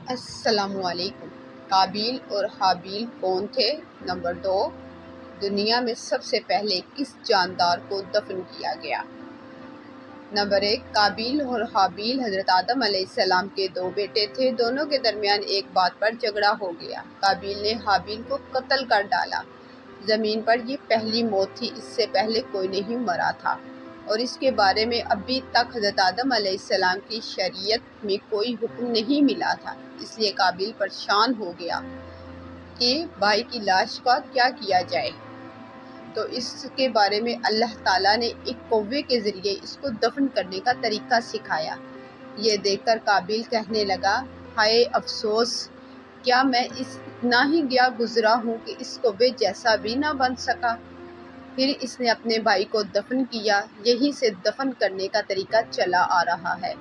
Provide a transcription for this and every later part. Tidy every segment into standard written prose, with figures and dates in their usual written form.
السلام علیکم۔ قابیل اور حابیل کون تھے؟ نمبر 2، دنیا میں سب سے پہلے کس جاندار کو دفن کیا گیا؟ نمبر 1، قابیل اور حابیل حضرت آدم علیہ السلام کے دو بیٹے تھے۔ دونوں کے درمیان ایک بات پر جھگڑا ہو گیا۔ قابیل نے حابیل کو قتل کر ڈالا۔ زمین پر یہ پہلی موت تھی، اس سے پہلے کوئی نہیں مرا تھا، اور اس کے بارے میں ابھی تک حضرت آدم علیہ السلام کی شریعت میں کوئی حکم نہیں ملا تھا۔ اس لیے قابیل پریشان ہو گیا کہ بھائی کی لاش کا کیا کیا جائے، تو اس کے بارے میں اللہ تعالیٰ نے ایک کوے کے ذریعے اس کو دفن کرنے کا طریقہ سکھایا۔ یہ دیکھ کر قابیل کہنے لگا، ہائے افسوس، کیا میں اتنا ہی گیا گزرا ہوں کہ اس کوے جیسا بھی نہ بن سکا۔ پھر اس نے اپنے بھائی کو دفن کیا۔ یہیں سے دفن کرنے کا طریقہ چلا آ رہا ہے۔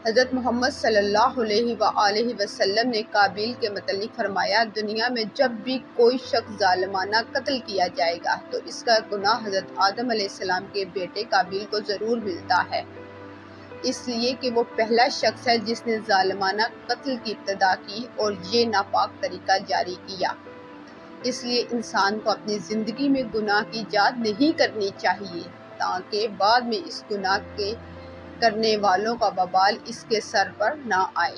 حضرت محمد صلی اللہ علیہ وآلہ وسلم نے قابیل کے متعلق فرمایا، دنیا میں جب بھی کوئی شخص ظالمانہ قتل کیا جائے گا تو اس کا گناہ حضرت آدم علیہ السلام کے بیٹے قابیل کو ضرور ملتا ہے، اس لیے کہ وہ پہلا شخص ہے جس نے ظالمانہ قتل کی ابتدا کی اور یہ ناپاک طریقہ جاری کیا۔ اس لیے انسان کو اپنی زندگی میں گناہ کی ایجاد نہیں کرنی چاہیے، تاکہ بعد میں اس گناہ کے کرنے والوں کا وبال اس کے سر پر نہ آئے۔